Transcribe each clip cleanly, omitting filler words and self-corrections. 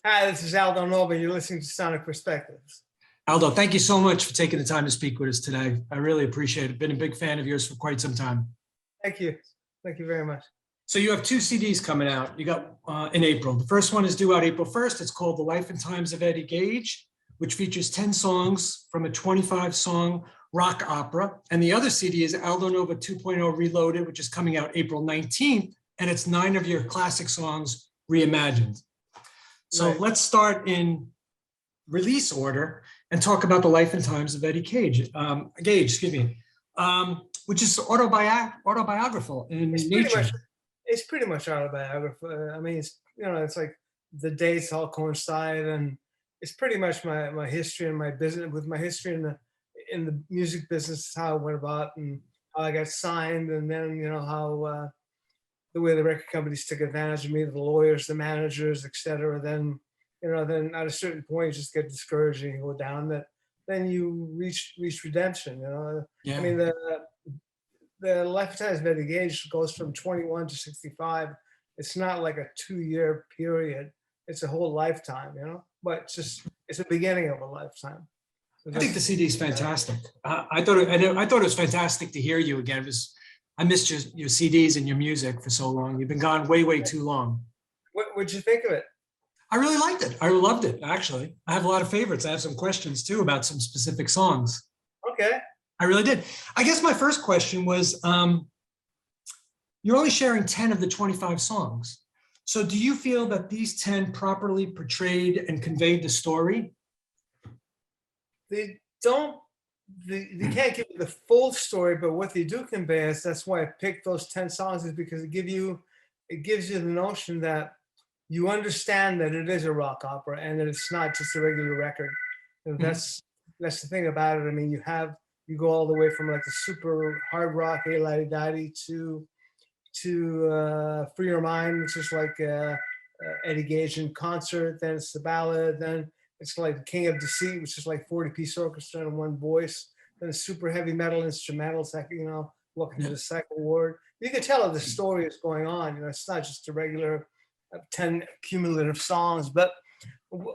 Hi, this is Aldo Nova. You're listening to Sonic Perspectives. Aldo, thank you so much for taking the time to speak with us today. I really appreciate it. Been a big fan of yours for quite some time. Thank you. Thank you very much. So you have two CDs coming out. You got in April. The first one is due out April 1st. It's called The Life and Times of Eddie Gage, which features 10 songs from a 25-song rock opera. And the other CD is Aldo Nova 2.0 Reloaded, which is coming out April 19th. And it's 9 of your classic songs reimagined. So Right. Let's start in release order and talk about The Life and Times of Eddie Gage, which is autobiographical in nature. It's pretty much autobiographical. I mean, it's like the dates all coincide, and it's pretty much my history and my business with my history in the music business, how I went about and how I got signed, and then how the way the record companies took advantage of me, the lawyers, the managers, etc. Then then at a certain point you just get discouraged and you go down. That then you reach redemption. Yeah. I mean the lifetime of Eddie Gage goes from 21 to 65. It's not like a 2-year period. It's a whole lifetime, but it's the beginning of a lifetime. So I think the CD is fantastic. I thought it was fantastic to hear you again. I missed your CDs and your music for so long. You've been gone way too long. What'd you think of it? I really liked it. I loved it, actually. I have a lot of favorites. I have some questions too about some specific songs. Okay. I really did. I guess my first question was, you're only sharing 10 of the 25 songs. So do you feel that these 10 properly portrayed and conveyed the story? They can't give you the full story, but what they do convey is, that's why I picked those 10 songs, is because it gives you the notion that you understand that it is a rock opera and that it's not just a regular record. That's the thing about it. I mean, you go all the way from like the super hard rock, Hey Laddie Daddy, to Free Your Mind, which is like Eddie Gage in concert. Then it's the ballad. Then it's like King of Deceit, which is like 40-piece orchestra and one voice. Then it's super heavy metal instrumentals, like Welcome to the Psycho Ward. You can tell the story is going on. It's not just a regular 10 cumulative songs, but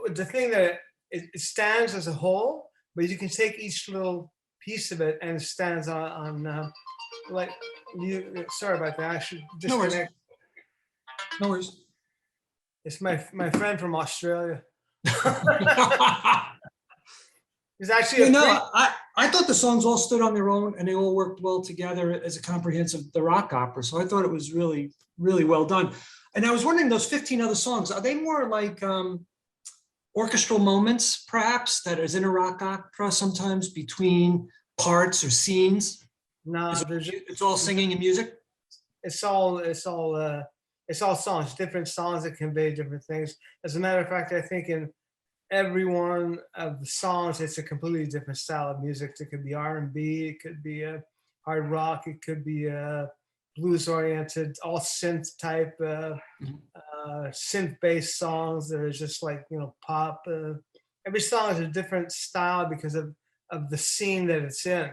the thing that it stands as a whole, but you can take each little piece of it and it stands on like you. Sorry about that. I should disconnect. No worries. It's my friend from Australia. He's actually I thought the songs all stood on their own and they all worked well together as a comprehensive rock opera. So I thought it was really well done. And I was wondering, those 15 other songs, are they more like orchestral moments, perhaps, that is in a rock opera sometimes between parts or scenes? No, it's all singing and music. It's all songs, different songs that convey different things. As a matter of fact, I think in every one of the songs, it's a completely different style of music. It could be R&B, it could be a hard rock, it could be blues oriented, all synth type, synth based songs that are just like pop. Every song is a different style because of the scene that it's in.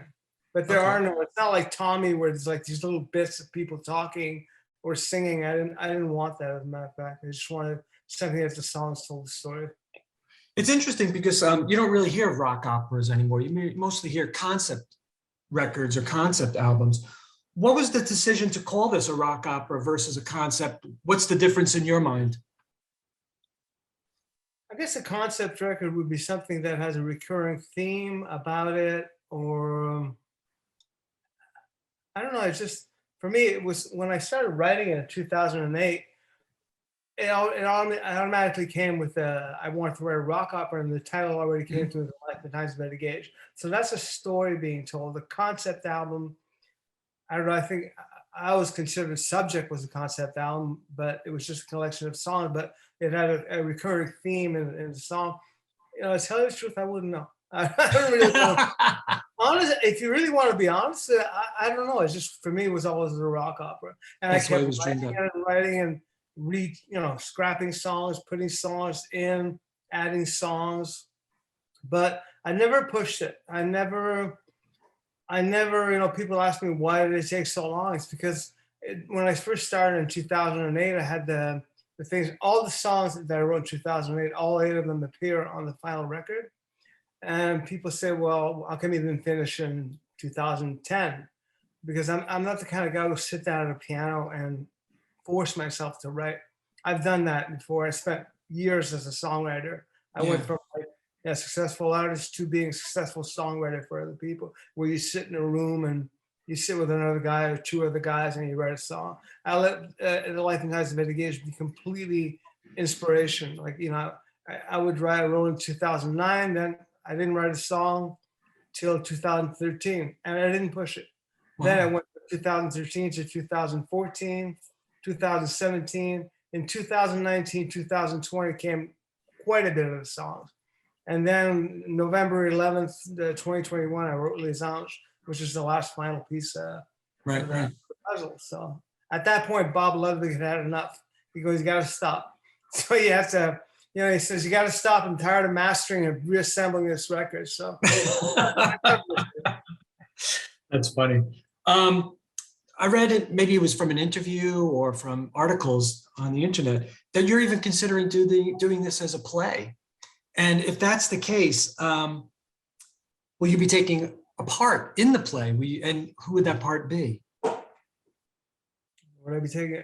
But there are no. It's not like Tommy, where there's like these little bits of people talking or singing. I didn't want that, as a matter of fact. I just wanted something that the songs told the story. It's interesting because you don't really hear rock operas anymore. You mostly hear concept records or concept albums. What was the decision to call this a rock opera versus a concept? What's the difference in your mind? I guess a concept record would be something that has a recurring theme about it, or I don't know. It's just, for me, it was when I started writing it in 2008. It automatically came with I wanted to write a rock opera, and the title already came through The Life and Times of Eddie Gage. So that's a story being told. The concept album, I don't know. I think I always considered Subject was a concept album, but it was just a collection of songs. But it had a recurring theme in the song. To tell you the truth, I wouldn't know. I don't really know. Honest, if you really want to be honest, I don't know. It's just, for me, it was always a rock opera, and That's I kept writing and scrapping songs, putting songs in, adding songs, but I never pushed it. I never, people ask me, why did it take so long? It's because when I first started in 2008, I had the the things, all the songs that I wrote in 2008, all 8 of them appear on the final record. And people say, well, how come you didn't finish in 2010? Because I'm not the kind of guy who sit down at a piano and force myself to write. I've done that before. I spent years as a songwriter. I went from like a successful artist to being a successful songwriter for other people, where you sit in a room and you sit with another guy or 2 other guys and you write a song. I let The Life and Times of Eddie Gage be completely inspiration. Like, you know, I would write, I wrote in 2009, then I didn't write a song till 2013, and I didn't push it. Wow. Then I went from 2013 to 2014, 2017. In 2019, 2020 came quite a bit of the songs. And then November 11th, 2021, I wrote Les Anges, which is the last final piece of the puzzle. So at that point, Bob Ludwig had had enough. He goes, you got to stop. So you have to, you know, he says, you got to stop. I'm tired of mastering and reassembling this record. So that's funny. I read it, maybe it was from an interview or from articles on the internet, that you're even considering doing this as a play. And if that's the case, will you be taking a part in the play? And who would that part be? Would I be taking?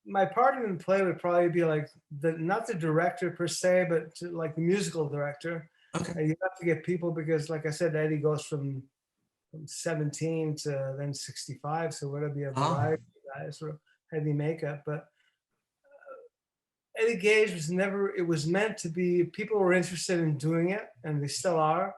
My part in the play would probably be like not the director per se, but like the musical director. Okay. You have to get people, because like I said, Eddie goes from 17 to then 65. So would it be a variety of guys or heavy makeup? But Eddie Gage was never, it was meant to be, people were interested in doing it, and they still are.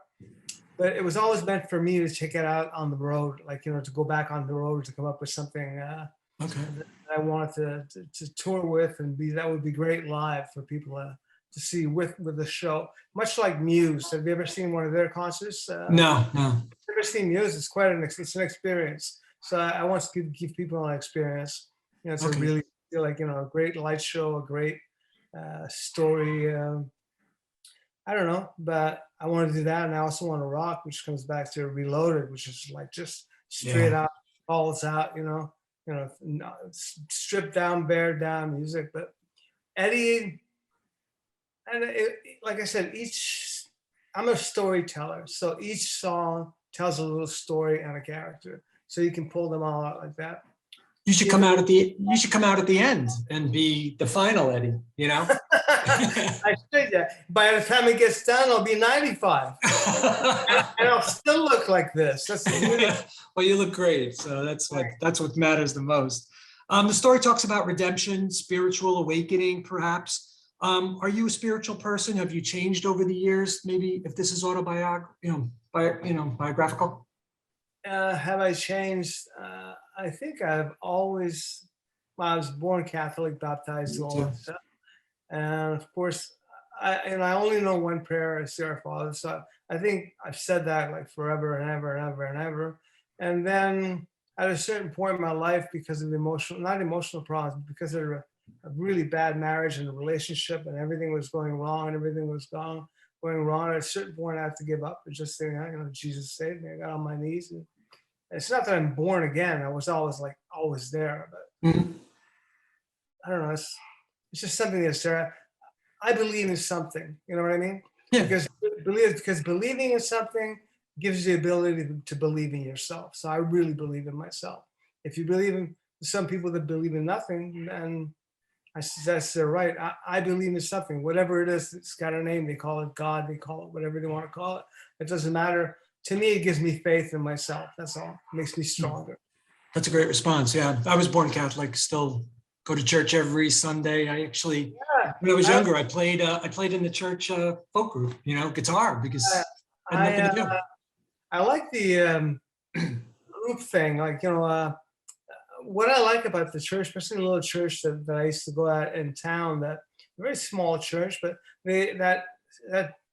But it was always meant for me to check it out on the road, like, you know, to go back on the road to come up with something that I wanted to tour with, and that would be great live for people to see with the show. Much like Muse. Have you ever seen one of their concerts? No. Never seen Muse. It's quite an experience. So I want to give people an experience. You know, it's a really feel like, you know, a great light show, a great story. I don't know, but I want to do that, and I also want to rock, which comes back to Reloaded, which is like just straight out, balls out, you know, stripped down, bared down music. But Eddie, and like I said, I'm a storyteller, so each song tells a little story and a character, so you can pull them all out like that. You should come out at the end and be the final Eddie, you know? I should, yeah. By the time it gets done, I'll be 95. and I'll still look like this. That's well, you look great. So that's what matters the most. The story talks about redemption, spiritual awakening, perhaps. Are you a spiritual person? Have you changed over the years? Maybe if this is biographical? Have I changed? I think I've always, I was born Catholic, baptized, all that stuff. And of course, I only know one prayer, "See Our Father." So I think I've said that like forever and ever and ever and ever. And then at a certain point in my life, because of not emotional problems, because of a really bad marriage and a relationship, and everything was going wrong and everything was going wrong. At a certain point, I have to give up and just say, you know, Jesus saved me. I got on my knees, and it's not that I'm born again. I was always there, but I don't know. It's just something that's there. I believe in something. You know what I mean? Yeah. Because believing in something gives you the ability to believe in yourself. So I really believe in myself. If you believe in some people that believe in nothing, then that's their right. I believe in something, whatever it is. It's got a name. They call it God. They call it whatever they want to call it. It doesn't matter. To me, it gives me faith in myself. That's all. It makes me stronger. That's a great response. Yeah, I was born Catholic. Still go to church every Sunday. I actually, when I was younger, I played in the church folk group. You know, guitar, because I had nothing to do. I like the group thing. Like, you know, what I like about the church, especially the little church that I used to go at in town, that very small church, but that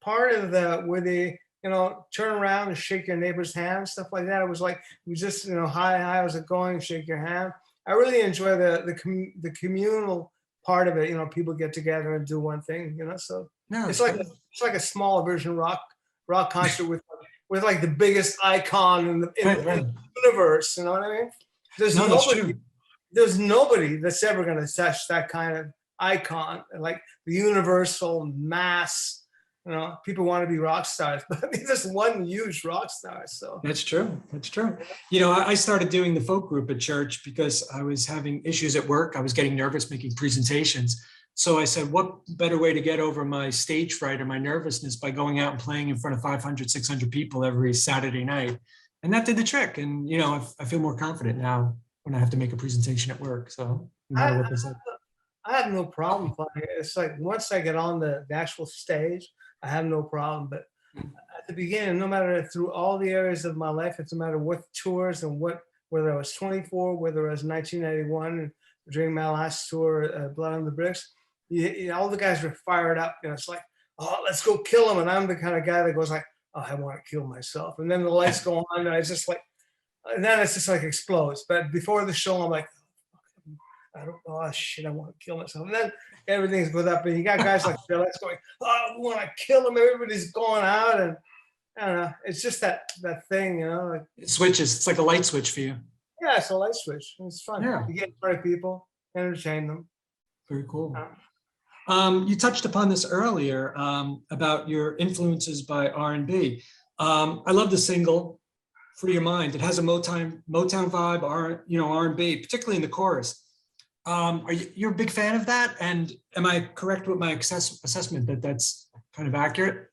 part of where they, you know, turn around and shake your neighbor's hand, stuff like that. It was like, we just, you know, hi, how's it going? Shake your hand. I really enjoy the communal part of it. You know, people get together and do one thing, you know, so it's like a small version rock concert with like the biggest icon in the universe. You know what I mean? There's nobody that's ever going to touch that kind of icon, like the universal mass. You know, people want to be rock stars, but I mean, there's one huge rock star. So That's true. That's true. You know, I started doing the folk group at church because I was having issues at work. I was getting nervous making presentations. So I said, what better way to get over my stage fright or my nervousness by going out and playing in front of 500, 600 people every Saturday night? And that did the trick. And, you know, I feel more confident now when I have to make a presentation at work. So no matter I, what they say. I have no problem playing. It's like once I get on the actual stage, I have no problem. But at the beginning, no matter through all the areas of my life, it's no matter what tours and whether I was 24, whether I was 1991 during my last tour, Blood on the Bricks, all the guys were fired up. You know, it's like, oh, let's go kill him. And I'm the kind of guy that goes like, oh, I want to kill myself. And then the lights go on, and it's just like, and then it's just like explodes. But before the show, I'm like, I don't know, oh shit, I want to kill myself. And then everything's goes up, and you got guys like Phil that's going, oh, I want to kill him. Everybody's going out, and I don't know. It's just that thing, you know. Like, It switches. It's like a light switch for you. yeah, it's a light switch. It's fun. Yeah. You get in front of people, entertain them. Very cool. Um, You touched upon this earlier about your influences by R&B. I love the single "Free Your Mind." It has a Motown vibe, R&B, particularly in the chorus. You're a big fan of that? And am I correct with my assessment that that's kind of accurate?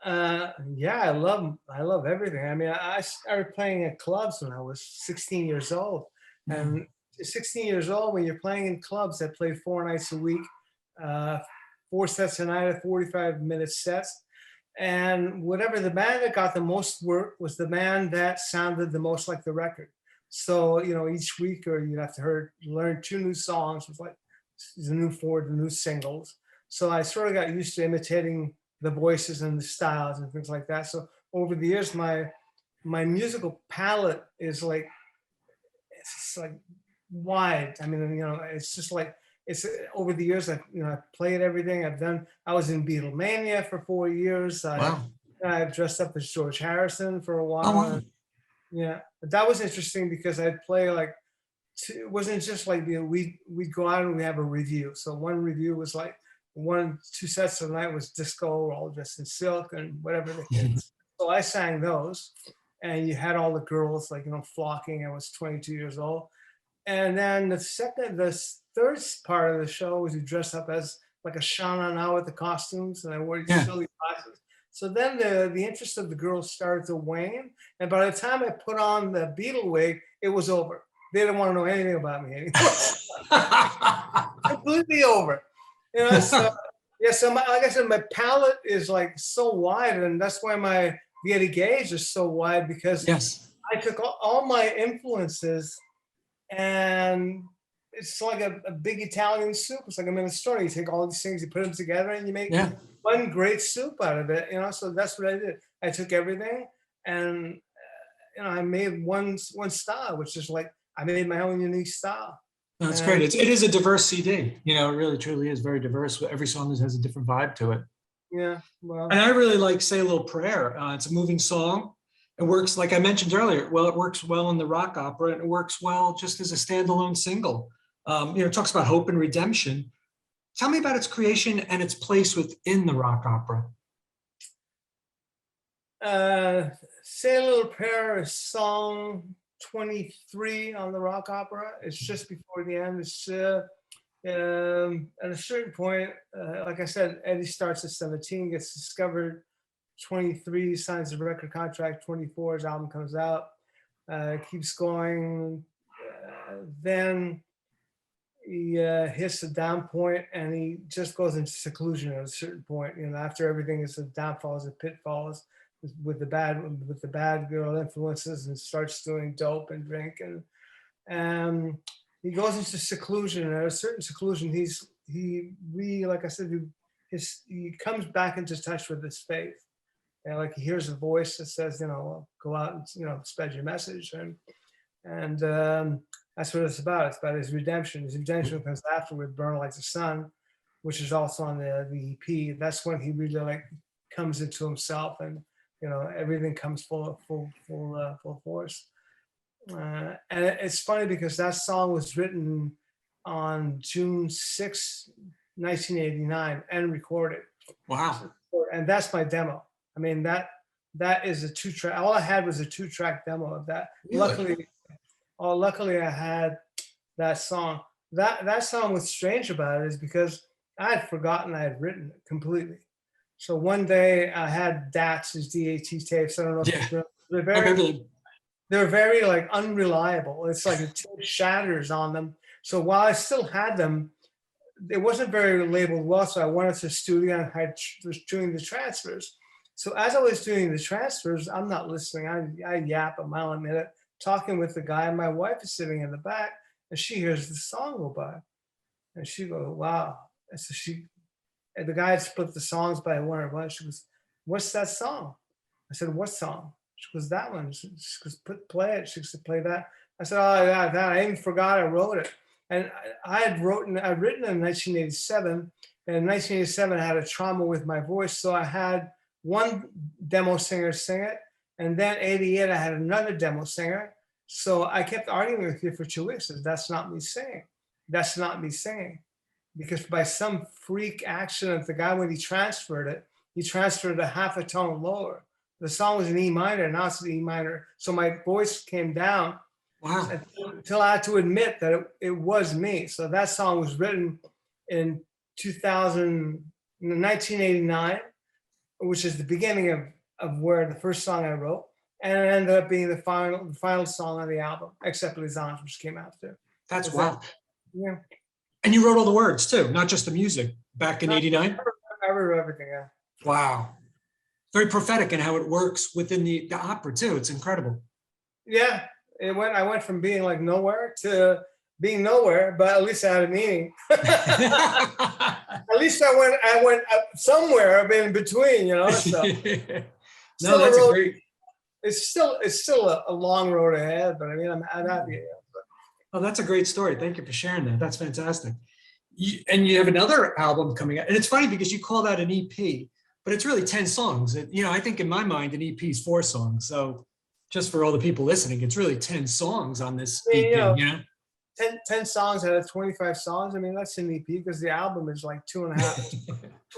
yeah, I love everything. I mean, I started playing at clubs when I was 16 years old, and 16 years old, when you're playing in clubs that play 4 nights a week, 4 sets a night, 45-minute sets, and whatever the band that got the most work was the band that sounded the most like the record. So, you know, each week, or you'd have to learn 2 new songs with like the new singles. So I sort of got used to imitating the voices and the styles and things like that. So over the years, my musical palette is like, it's like wide. I mean, you know, it's just like, it's over the years, I've played everything. I was in Beatlemania for 4 years. Wow. I've dressed up as George Harrison for a while. Oh, wow. Yeah, but that was interesting because I'd play like, it wasn't just like, you know, we'd go out and we have a review. So one review was like 2 sets of the night was disco, all dressed in silk and whatever the kids. So I sang those, and you had all the girls like, you know, flocking. I was 22 years old. And then the third part of the show was you dress up as like a Shauna now with the costumes, and I wore these silly glasses. So then the interest of the girls started to wane. And by the time I put on the Beatle wig, it was over. They didn't want to know anything about me anymore. Completely over. You know, so yeah, so like I said, my palette is like so wide, and that's why the Eddie Gage is so wide, because Yes. I took all my influences, and it's like a big Italian soup. It's like a minestrone. You take all these things, you put them together, and you make one great soup out of it. You know, so that's what I did. I took everything, and you know, I made one style, which is like, I made my own unique style. That's great. It is a diverse CD. You know, it really truly is very diverse. Every song has a different vibe to it. Yeah, well, and I really like Say a Little Prayer. It's a moving song. It works, like I mentioned earlier, well, it works well in the rock opera, and it works well just as a standalone single. You know, it talks about hope and redemption. Tell me about its creation and its place within the rock opera. Say a Little Prayer is song 23 on the rock opera. It's just before the end. It's at a certain point, like I said, Eddie starts at 17, gets discovered 23, signs a record contract, 24, his album comes out, keeps going. Then he hits the down point, and he just goes into seclusion at a certain point. You know, after everything is the downfalls and pitfalls with the bad girl influences, and starts doing dope and drink, and he goes into seclusion. And at a certain seclusion, like I said, he comes back into touch with his faith. And like he hears a voice that says, you know, go out and, you know, spread your message, and that's what it's about. It's about his redemption. His redemption comes after with "Burn Like the Sun," which is also on the EP. That's when he really like comes into himself, and you know, everything comes full force. And it's funny because that song was written on June 6, 1989, and recorded. Wow. And that's my demo. I mean, that is a 2-track. All I had was a 2-track demo of that. Really? Luckily, I had that song. That song, what's strange about it is because I had forgotten I had written it completely. So one day I had DATs, DAT tapes. I don't know if Yeah. they're I remember very, them. they're very like unreliable. It's like the tape shatters on them. So while I still had them, it wasn't very labeled well. So I went to the studio and was doing the transfers. So as I was doing the transfers, I'm not listening. I yap a mile a minute, talking with the guy, and my wife is sitting in the back, and she hears the song go by, and she goes, "Wow!" And so and the guy had split the songs by 1 or 1. She goes, "What's that song?" I said, "What song?" She goes, "That one." She goes, "Play it." She said, "Play that." I said, "Oh yeah, that I even forgot I wrote it." And I'd written it in 1987. And in 1987, I had a trauma with my voice, so I had one demo singer sing it, and then 88, I had another demo singer. So I kept arguing with you for 2 weeks. That's not me singing. That's not me singing, because by some freak accident, the guy, when he transferred it a half a tone lower. The song was in E minor, now it's in E minor. So my voice came down Wow. until I had to admit that it was me. So that song was written in 1989, which is the beginning of where the first song I wrote. And it ended up being the final song on the album, except Les Anges, which came after. That's wow. Yeah. And you wrote all the words too, not just the music, back in 89? I wrote everything, yeah. Wow. Very prophetic in how it works within the opera too. It's incredible. Yeah, I went from being like nowhere to being nowhere, but at least I had a meaning. At least I went up somewhere in between, you know. So no, that's a great. It's still a long road ahead, but I mean, I'm happy. Oh, that's a great story. Thank you for sharing that. That's fantastic. And you have another album coming out, and it's funny because you call that an EP, but it's really 10 songs. I think in my mind, an EP is 4 songs. So just for all the people listening, it's really 10 songs on this EP, 10 songs out of 25 songs. I mean, that's an EP because the album is like 2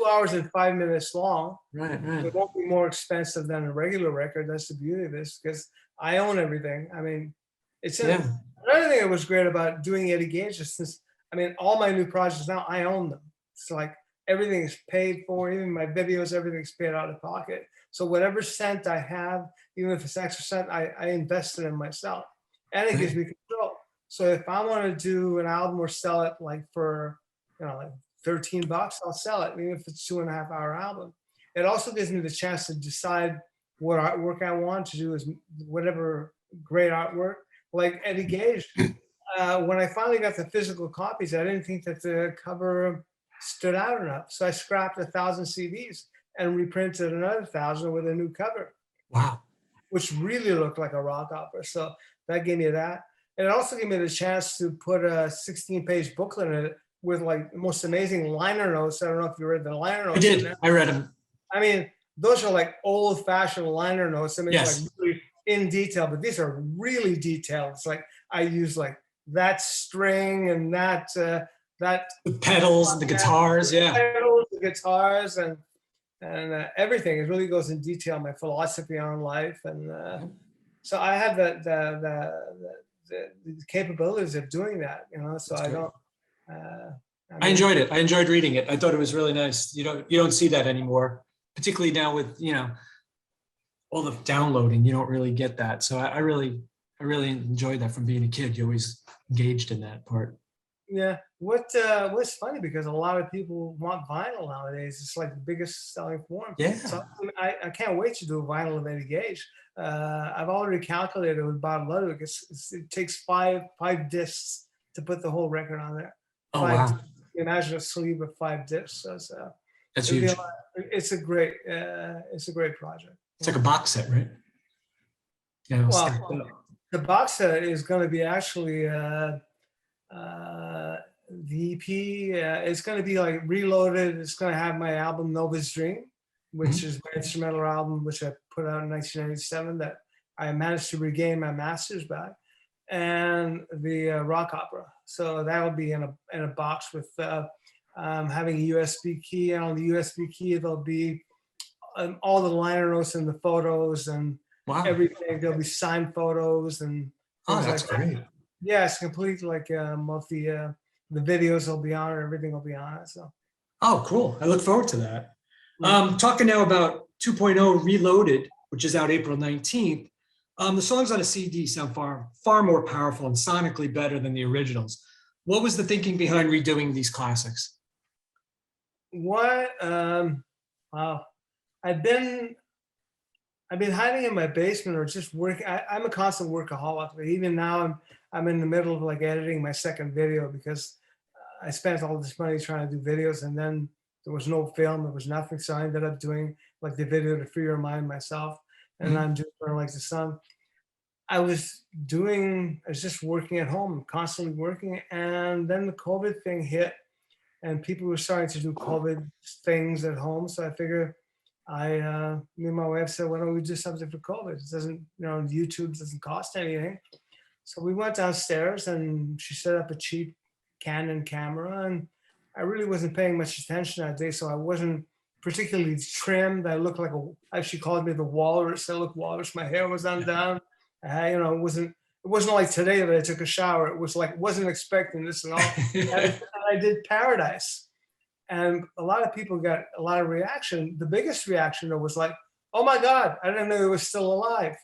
hours and 5 minutes long. Right. It won't be more expensive than a regular record. That's the beauty of this, because I own everything. I mean, another thing that was great about doing Eddie Gage is since, I mean, all my new projects now, I own them. It's like everything is paid for, even my videos, everything's paid out of pocket. So whatever cent I have, even if it's extra cent, I invest it in myself. And it gives me control. So if I want to do an album or sell it like for, like $13, I'll sell it, even if it's 2.5 hour album. It also gives me the chance to decide what artwork I want to do, is whatever great artwork. Like Eddie Gage, when I finally got the physical copies, I didn't think that the cover stood out enough. So I scrapped 1,000 CDs and reprinted another 1,000 with a new cover. Wow. Which really looked like a rock opera. So that gave me that. And it also gave me the chance to put a 16-page booklet in it with like the most amazing liner notes. I don't know if you read the liner notes. I did. I read them. I mean, those are like old-fashioned liner notes. I mean, yes. It's like really in detail, but these are really detailed. It's like I use like that string and that the pedals and the guitars, the guitars and everything. It really goes in detail. My philosophy on life, and so I have the capabilities of doing that. So I don't. I enjoyed it. I enjoyed reading it. I thought it was really nice. You don't see that anymore, particularly now with all the downloading. You don't really get that. So I really enjoyed that from being a kid. You always engaged in that part. Yeah. What's funny, because a lot of people want vinyl nowadays. It's like the biggest selling form. Yeah. So I can't wait to do a vinyl of Eddie Gage. I've already calculated with Bob Ludwig. It takes five discs to put the whole record on there. Oh, wow. Imagine a sleeve of 5 discs. So that's huge. It's a great project. It's like a box set, right? Yeah. Well, the box set is going to be actually the EP. It's going to be like reloaded. It's going to have my album Nova's Dream, which is my instrumental album, which I put out in 1997 that I managed to regain my master's back. and the rock opera. So that will be in a box with having a USB key, and on the USB key there'll be all the liner notes and the photos and Wow. everything. There'll be signed photos and Oh, things that's like that. great. Yeah, it's complete like multi. The videos will be on it. Everything will be on it. So. Oh, cool. I look forward to that. Yeah. Talking now about 2.0 Reloaded, which is out April 19th. The songs on a CD sound far more powerful and sonically better than the originals. What was the thinking behind redoing these classics? What? Wow. I've been hiding in my basement or just working. I'm a constant workaholic. Even now, I'm in the middle of like editing my second video because I spent all this money trying to do videos, and then there was no film. There was nothing. So I ended up doing like the video to free your mind myself, and I'm doing Burn Like the Sun. I was just working at home, constantly working, and then the COVID thing hit, and people were starting to do COVID things at home. So I figured, me and my wife said, why don't we do something for COVID? It doesn't, YouTube doesn't cost anything. So we went downstairs, and she set up a cheap Canon camera, and I really wasn't paying much attention that day, so I wasn't particularly trimmed. I looked like she called me the walrus. I looked walrus. My hair was undone. It wasn't like today that I took a shower. It was like, wasn't expecting this at all. And I did Paradise, and a lot of people got a lot of reaction. The biggest reaction though was like, "Oh my God, I didn't know he was still alive."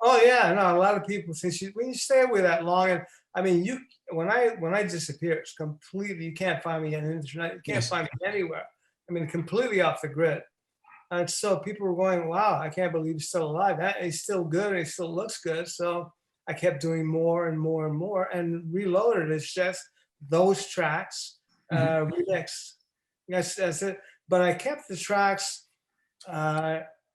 Oh yeah, no, a lot of people say when you stay away that long, and I mean, when I disappear, it's completely, you can't find me on the internet, you can't find me anywhere. I mean, completely off the grid. And so people were going, wow, I can't believe he's still alive. He's still good, and he still looks good. So I kept doing more and more and more. And Reloaded is just those tracks remixed. That's it. But I kept the tracks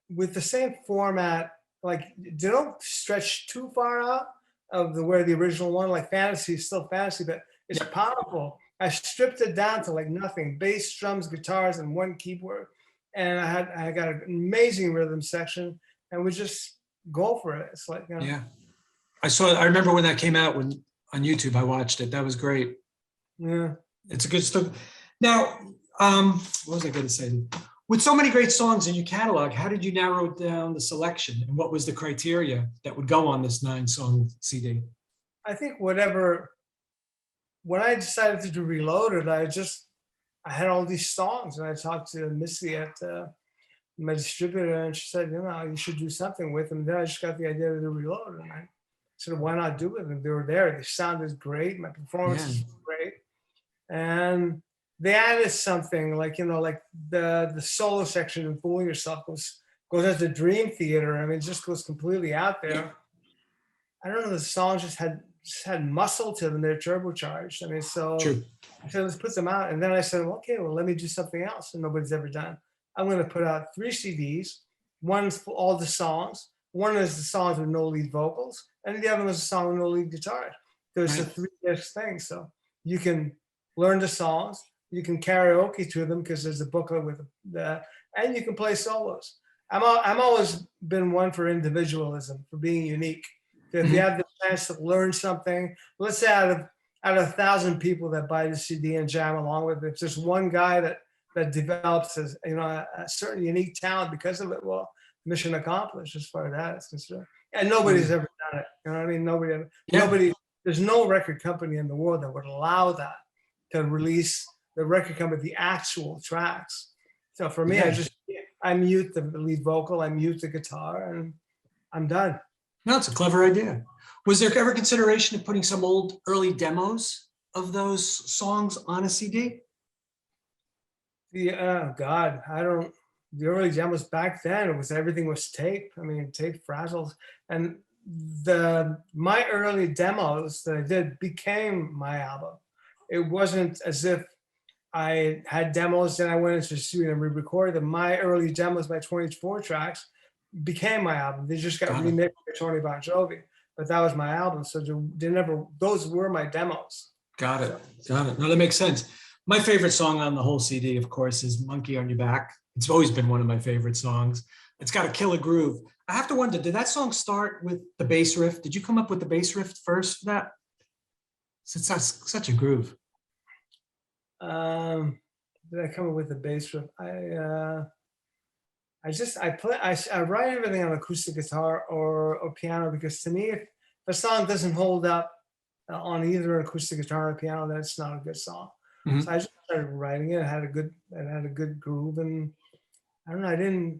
with the same format. Like, they don't stretch too far out of where the original one, like Fantasy is still Fantasy, but it's powerful. I stripped it down to like nothing: bass, drums, guitars, and one keyboard. And I got an amazing rhythm section, and we just go for it. It's like, yeah. I remember when that came out on YouTube. I watched it. That was great. Yeah, it's a good stuff. Now, what was I going to say? With so many great songs in your catalog, how did you narrow down the selection, and what was the criteria that would go on this 9-song CD? I think when I decided to do Reloaded, I had all these songs, and I talked to Missy at my distributor, and she said, you should do something with them. Then I just got the idea to do Reloaded, and I said, why not do it? And they were there. They sounded great. My performances were great, and they added something like like the solo section in "Fooling Yourself" goes as the Dream Theater. I mean, it just goes completely out there. I don't know. The songs just had muscle to them. They're turbocharged. I mean, so True. I said, let's put them out. And then I said, okay, well, let me do something else that nobody's ever done. I'm going to put out 3 CDs. One's for all the songs. One is the songs with no lead vocals, and the other was a song with no lead guitar. There's a 3-disc thing, so you can learn the songs. You can karaoke to them because there's a booklet with and you can play solos. I'm always been one for individualism, for being unique. If you have the chance to learn something, let's say out of 1,000 people that buy the CD and jam along with it, if there's one guy that develops a certain unique talent because of it, well, mission accomplished as far as that is concerned. And nobody's ever done it. You know what I mean? Nobody. There's no record company in the world that would allow that, to release the record company the actual tracks. So for me, I mute the lead vocal, I mute the guitar, and I'm done. No, it's a clever idea. Was there ever consideration of putting some old early demos of those songs on a CD? God, the early demos back then, everything was tape. I mean, tape frazzles. And my early demos that I did became my album. It wasn't as if I had demos and I went into the studio and re-recorded them. My early demos, my 24 tracks, became my album. They just got remixed by Tony Bon Jovi, but that was my album. So those were my demos. Got it. No, that makes sense. My favorite song on the whole CD, of course, is Monkey on Your Back. It's always been one of my favorite songs. It's got a killer groove. I have to wonder, did that song start with the bass riff? Did you come up with the bass riff first for that? Since that's such a groove. Did I come up with the bass riff? I write everything on acoustic guitar or piano, because to me, if a song doesn't hold up on either acoustic guitar or piano, then it's not a good song. Mhm. So I just started writing it. It had a good groove, and I don't know.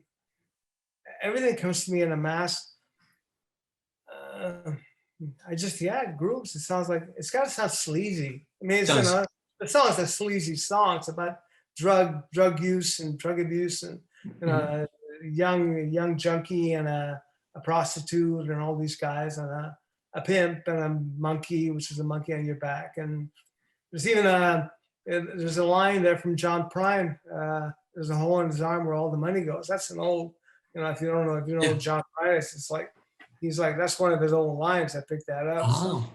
Everything comes to me in a mass. It grooves. It sounds like it's got to sound sleazy. I mean, It does. the song's a sleazy song. It's about drug use and drug abuse, and a young junkie and a prostitute and all these guys, and a pimp and a monkey, which is a monkey on your back. And there's even there's a line there from John Prine. There's a hole in his arm where all the money goes. That's an old, if you know Yeah. John Prine, it's like, he's like, that's one of his old lines. I picked that up. Oh,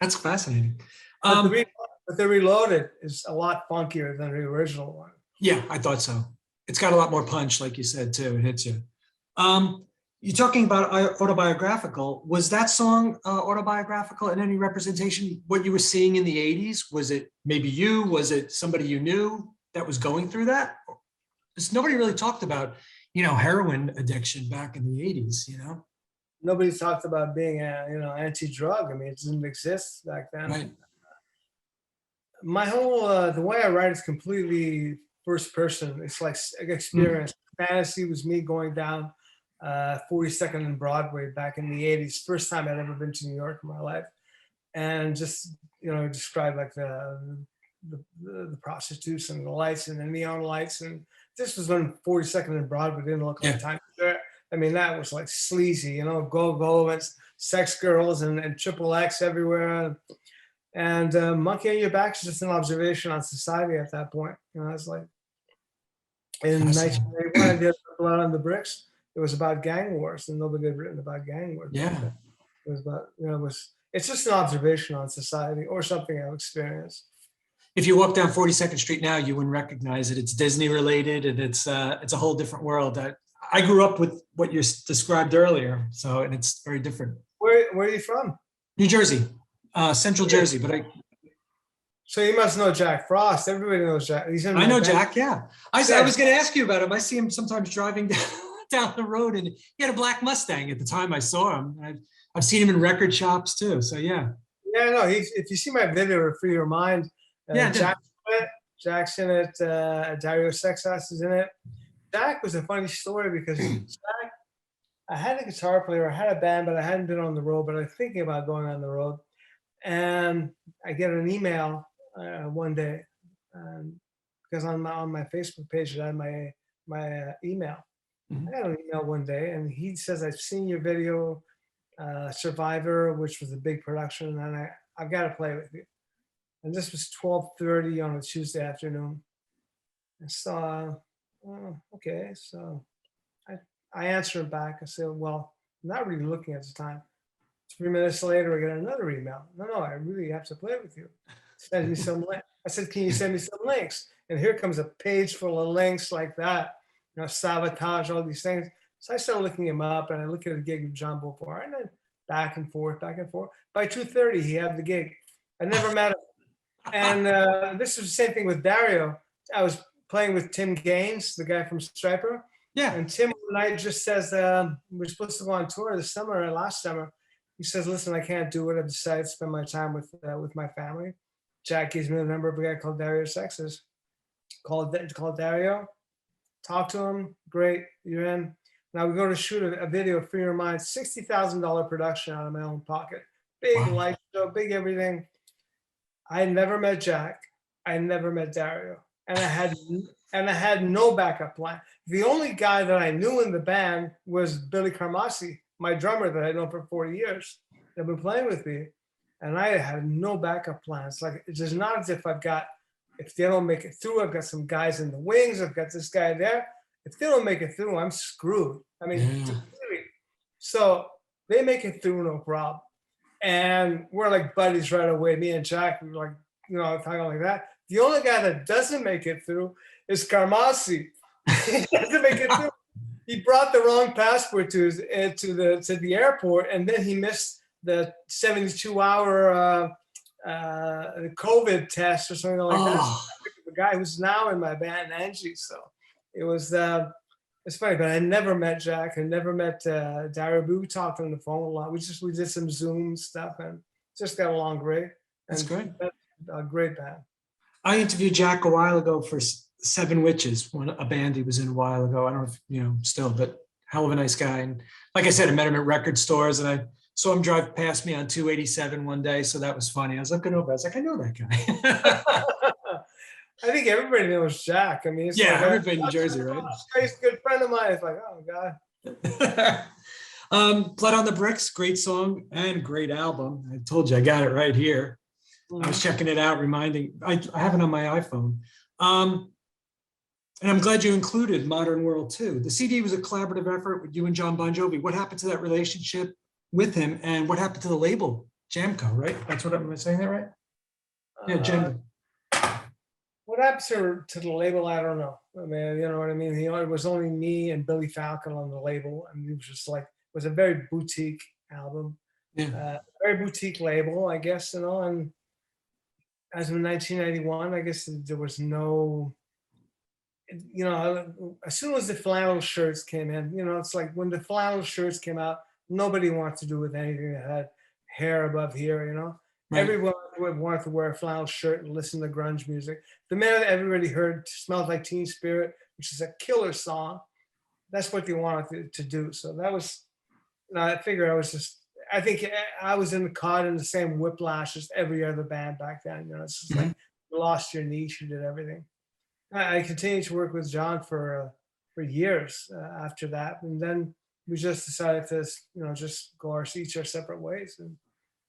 that's fascinating. But the Reloaded is a lot funkier than the original one. Yeah, I thought so. It's got a lot more punch, like you said, too. It hits you. You're talking about autobiographical. Was that song autobiographical in any representation? What you were seeing in the 80s? Was it maybe you? Was it somebody you knew that was going through that? Because nobody really talked about, heroin addiction back in the 80s, Nobody talked about being anti-drug. I mean, it didn't exist back then. Right. My whole the way I write is completely first person. It's like experience. Fantasy was me going down 42nd and Broadway back in the 80s. First time I'd ever been to New York in my life, and just describe like the prostitutes and the lights and the neon lights. And this was when 42nd and Broadway didn't look like Times Square. I mean, that was like sleazy, go and sex girls and triple X everywhere. And Monkey on Your Back is just an observation on society at that point. It's like in 1981, I did Blood on the Bricks. It was about gang wars, and nobody had written about gang wars. Yeah. It was about, it's just an observation on society or something I've experienced. If you walk down 42nd Street now, you wouldn't recognize it. It's Disney related, and it's a whole different world. I grew up with what you described earlier, and it's very different. Where are you from? New Jersey, Central Jersey, but So you must know Jack Frost. Everybody knows Jack. I know Jack, yeah. I was going to ask you about him. I see him sometimes driving down the road, and he had a black Mustang at the time I saw him. I've seen him in record shops too, so yeah. Yeah, no, if you see my video, Free Your Mind, Jack's in it, Dario Sexas is in it. Jack was a funny story because Jack, I had a guitar player, I had a band, but I hadn't been on the road, but I was thinking about going on the road. And I get an email one day because on my Facebook page, I had my email. I got an email one day, and he says, I've seen your video, Survivor, which was a big production, and I've got to play with you. And this was 12:30 on a Tuesday afternoon. And so, okay. So I answered back. I said, well, I'm not really looking at the time. 3 minutes later, I get another email. No, I really have to play with you. Send me some links. I said, can you send me some links? And here comes a page full of links like that, Sabotage, all these things. So I started looking him up, and I looked at a gig with John Beaufort, and then back and forth. By 2:30, he had the gig. I never met him. And this was the same thing with Dario. I was playing with Tim Gaines, the guy from Striper. Yeah. And Tim one night just says, we're supposed to go on tour this summer, last summer. He says, listen, I can't do it. I've decided to spend my time with my family. Jack gives me the number of a guy called Dario Sexas. Call Dario, talk to him. Great, you're in. Now we go to shoot a video, Free Your Mind, $60,000 production out of my own pocket. Big light show, big everything. I never met Jack. I never met Dario. And I had no backup plan. The only guy that I knew in the band was Billy Carmassi, my drummer that I'd known for 40 years. They've been playing with me. And I had no backup plans. Like, it's just not as if if they don't make it through, I've got some guys in the wings, I've got this guy there. If they don't make it through, I'm screwed. I mean, so they make it through, no problem. And we're like buddies right away. Me and Jack, we were like, talking like that. The only guy that doesn't make it through is Carmassi. He doesn't make it through. he brought the wrong passport to the airport, and then he missed the 72-hour COVID test or something like that. Oh, The guy who's now in my band, Angie. So it was it's funny, but I never met Jack. I never met Daraboo. We talked on the phone a lot. We did some Zoom stuff and just got along great. that's And great. a great band. I interviewed Jack a while ago for Seven Witches, a band he was in a while ago. I don't know if you know still, but hell of a nice guy. And like I said, I met him at record stores, and I saw him drive past me on 287 one day, so that was funny. I was looking over, I was like, I know that guy. I think everybody knows Jack. I mean, it's Yeah, like everybody in New Jersey, right? He's a good friend of mine. It's like, oh God. Blood on the Bricks, great song and great album. I told you I got it right here. I was checking it out, I have it on my iPhone. And I'm glad you included Modern World too. The CD was a collaborative effort with you and John Bon Jovi. What happened to that relationship with him, and what happened to the label, Jamco, right? That's what am I saying that right? Yeah, Jamco. What happened to the label? I don't know. I mean, you know what I mean? It was only me and Billy Falcon on the label. I mean, it was just like, it was a very boutique album. Yeah. Very boutique label, I guess, you know. And as of 1991, I guess there was no, you know, as soon as the flannel shirts came in, you know, it's like when the flannel shirts came out, nobody wanted to do with anything that had hair above here, you know. Right. Everyone wanted to wear a flannel shirt and listen to grunge music. The minute everybody heard "Smells Like Teen Spirit," which is a killer song, that's what they wanted to do. So that was, I figured I think I was caught in the same whiplash as every other band back then. You know, it's just like you lost your niche, you did everything. I continued to work with John for years after that, and then we just decided to, you know, just go each our separate ways, and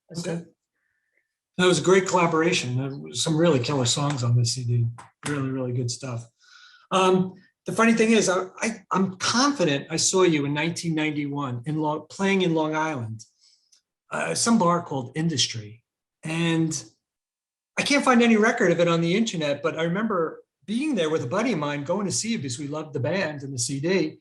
that's it. That was a great collaboration. There was some really killer songs on this CD. Really, really good stuff. The funny thing is, I'm confident I saw you in 1991 playing in Long Island, some bar called Industry. And I can't find any record of it on the internet, but I remember being there with a buddy of mine, going to see you because we loved the band and the CD.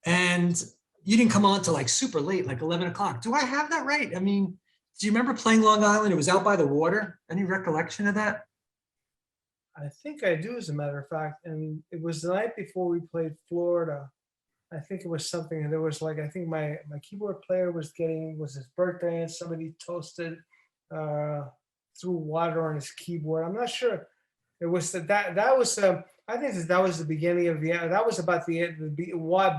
And you didn't come on till like super late, like 11 o'clock. Do I have that right? I mean, do you remember playing Long Island? It was out by the water. Any recollection of that? I think I do, as a matter of fact. And it was the night before we played Florida. I think it was something, and there was like, I think my keyboard player was his birthday, and somebody toasted threw water on his keyboard. I'm not sure. It was that was I think that was the beginning of that was about the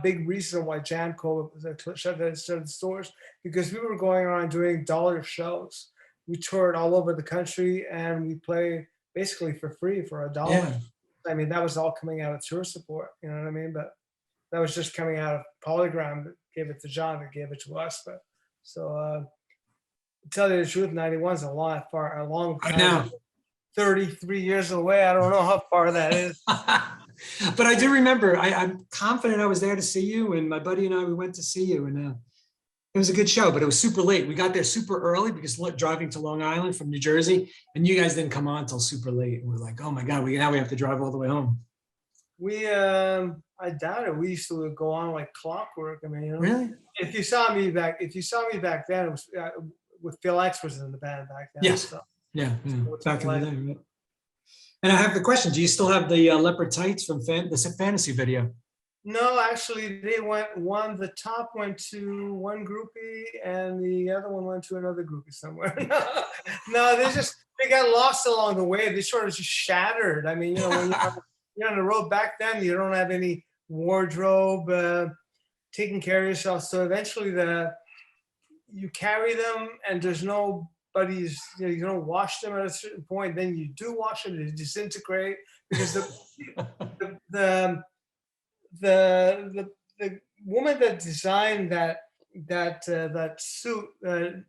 big reason why Jamco shut the stores, because we were going around doing dollar shows. We toured all over the country, and we played basically for free for $1. Yeah. I mean, that was all coming out of tour support, you know what I mean? But that was just coming out of Polygram that gave it to John, that gave it to us. But so to tell you the truth, 91 is a long time. Now. 33 years away. I don't know how far that is. But I do remember, I'm confident I was there to see you, and my buddy and I, we went to see you, and it was a good show, but it was super late. We got there super early because driving to Long Island from New Jersey, and you guys didn't come on until super late. And we're like, oh my God, now we have to drive all the way home. I doubt it. We used to go on like clockwork. I mean, you know, really? If you saw me back then, it was with Phil X was in the band back then. Yes. So. Yeah. Back in the day, right? And I have the question: do you still have the leopard tights from the fantasy video? No, actually, the top went to one groupie, and the other one went to another groupie somewhere. No, they got lost along the way. They sort of just shattered. I mean, you know, when you're on the road back then, you don't have any wardrobe taking care of yourself. So eventually, you carry them, and there's nobody's. You don't wash them at a certain point. Then you do wash them; they disintegrate because the woman that designed that suit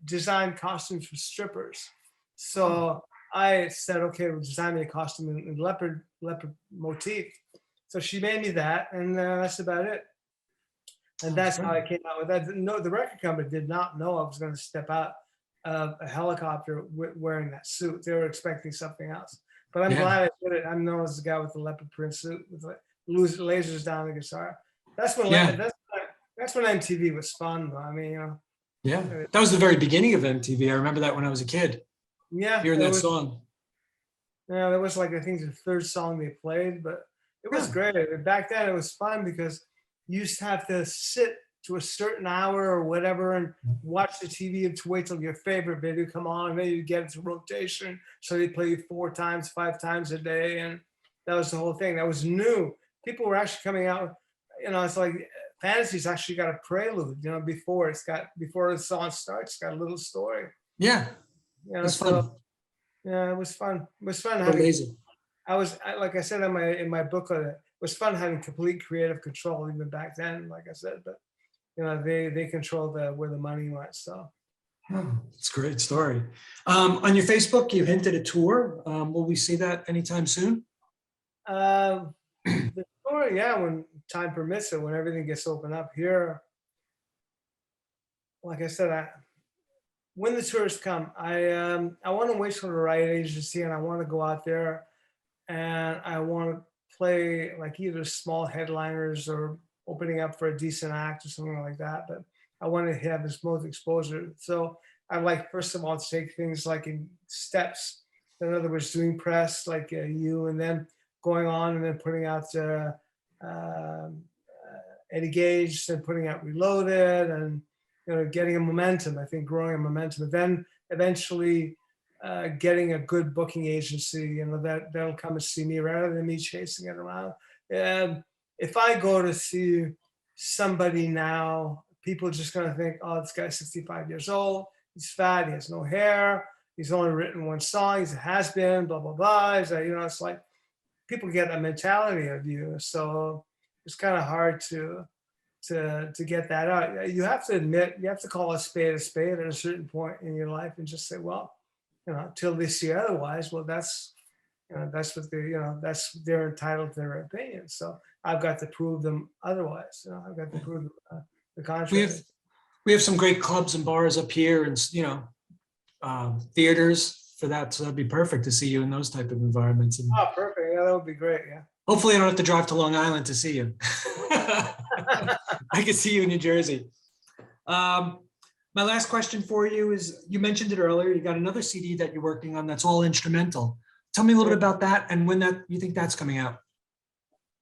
designed costumes for strippers. So I said, okay, we'll design me a costume in leopard motif. So she made me that, and that's about it. And that's how I came out with that. No, the record company did not know I was going to step out of a helicopter wearing that suit. They were expecting something else. But I'm glad I did it. I'm known as the guy with the leopard print suit with lasers down the guitar. That's when That's when MTV was fun, though. I mean, Yeah, that was the very beginning of MTV. I remember that when I was a kid, yeah, hearing it that was, song. yeah, that was like, I think the third song they played, but it was Yeah. great. Back then it was fun because you used to have to sit to a certain hour or whatever and watch the TV and to wait till your favorite video come on, and then you get into rotation. So they play you 4 times, 5 times a day. And that was the whole thing. That was new. People were actually coming out, it's like Fantasy's actually got a prelude, before before the song starts, it's got a little story. Yeah, it's So fun. yeah, it was fun. It was fun So having, lazy. like I said in my booklet, it was fun having complete creative control even back then, like I said, but they control where the money went. So Oh, it's a great story. On your Facebook, you hinted a tour. Will we see that anytime soon? the story, yeah, when time permits it, when everything gets opened up here, like I said, when the tourists come, I want to wait for the right agency, and I want to go out there, and I want to play like either small headliners or opening up for a decent act or something like that. But I want to have as most exposure. So I like, first of all, to take things like in steps. In other words, doing press like you, and then going on and then putting out um, Eddie Gage, then putting out Reloaded, and getting a momentum. I think growing a momentum, and then eventually getting a good booking agency, that'll come and see me rather than me chasing it around. And if I go to see somebody now, people are just going to think, oh, this guy's 65 years old, he's fat, he has no hair, he's only written 1 song, he's a has-been, blah blah blah. It's like people get a mentality of you, so it's kind of hard to get that out. You have to admit, you have to call a spade at a certain point in your life and just say, well, till they see otherwise, well, that's that's what they're entitled to their opinion. So I've got to prove them otherwise. I've got to prove the We contrary. have some great clubs and bars up here, and theaters for that. So that'd be perfect to see you in those type of environments. And Oh, perfect. Yeah, that would be great. Yeah. hopefully, I don't have to drive to Long Island to see you. I can see you in New Jersey. My last question for you is, you mentioned it earlier, you got another CD that you're working on that's all instrumental. Tell me a little bit about that and when you think that's coming out.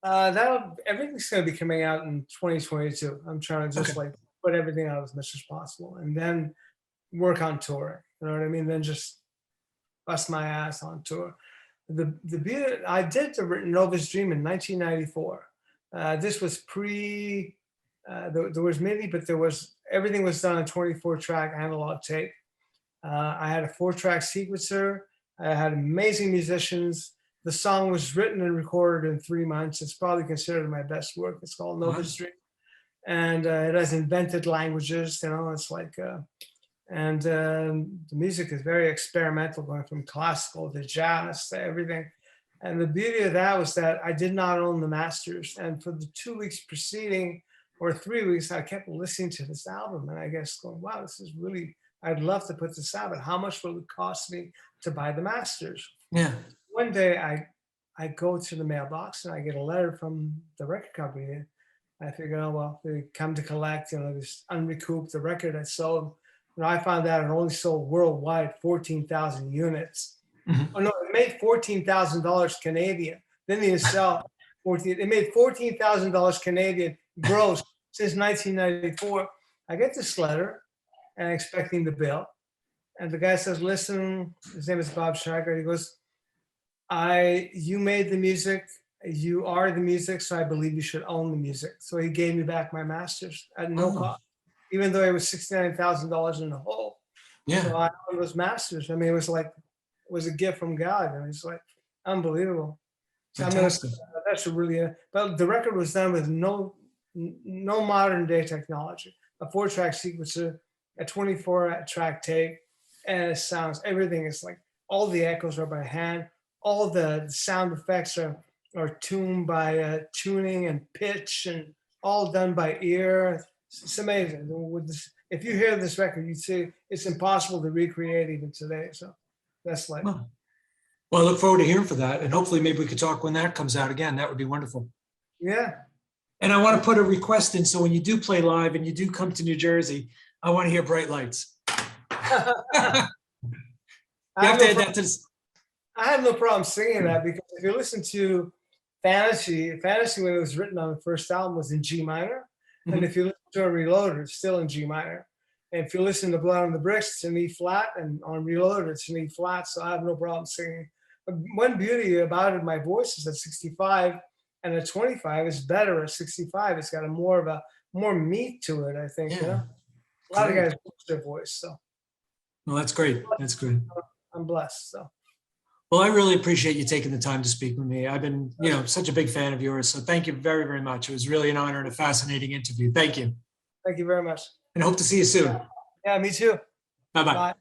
Everything's going to be coming out in 2022. I'm trying to just put everything out as much as possible, and then work on touring. You know what I mean? Then just bust my ass on tour. I did the Nova's Dream in 1994. This was there was MIDI, but everything was done on 24-track analog tape. I had a 4-track sequencer. I had amazing musicians. The song was written and recorded in 3 months. It's probably considered my best work. It's called Nova's Dream. And it has invented languages, it's like, the music is very experimental, going from classical to jazz to everything. And the beauty of that was that I did not own the masters. And for the 2 weeks preceding, or 3 weeks, I kept listening to this album, and I guess going, wow, this is really, I'd love to put this out, but how much will it cost me to buy the masters? Yeah. One day I go to the mailbox and I get a letter from the record company. I figure, oh, well, they come to collect, this unrecouped, the record I sold. I found out it only sold worldwide 14,000 units. Mm-hmm. Oh no, it made $14,000 Canadian. Then they sell 14. It made $14,000 Canadian gross since 1994. I get this letter and expecting the bill, and the guy says, "Listen," his name is Bob Schreiber. He goes, "You made the music. You are the music, so I believe you should own the music." So he gave me back my masters at no cost, even though it was $69,000 in the hole. Yeah. So I owned those masters. I mean, it was a gift from God, and it's like unbelievable. So Fantastic. that's but the record was done with no modern day technology. A 4-track sequencer, a 24-track tape, and it sounds, everything is like, all the echoes are by hand. All the sound effects are tuned by tuning and pitch, and all done by ear. It's amazing. If you hear this record, you'd see it's impossible to recreate even today. So that's like. Well, I look forward to hearing for that, and hopefully maybe we could talk when that comes out again. That would be wonderful. Yeah. And I want to put a request in, so when you do play live and you do come to New Jersey, I want to hear Bright Lights. You have to add that to this. I have no problem singing that, because if you listen to Fantasy when it was written on the first album was in G minor. And if you listen to a Reloaded, it's still in G minor. And if you listen to Blood on the Bricks, it's in E flat, and on Reloaded, it's in E flat. So I have no problem singing. But one beauty about it, my voice is at 65, and at 25 is better at 65. It's got a more meat to it, I think. Yeah. You know? A lot of guys lose their voice. So. Well, that's great. That's good. I'm blessed. So. Well, I really appreciate you taking the time to speak with me. I've been, such a big fan of yours. So thank you very, very much. It was really an honor and a fascinating interview. Thank you. Thank you very much. And hope to see you soon. Yeah, me too. Bye-bye. Bye.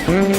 We're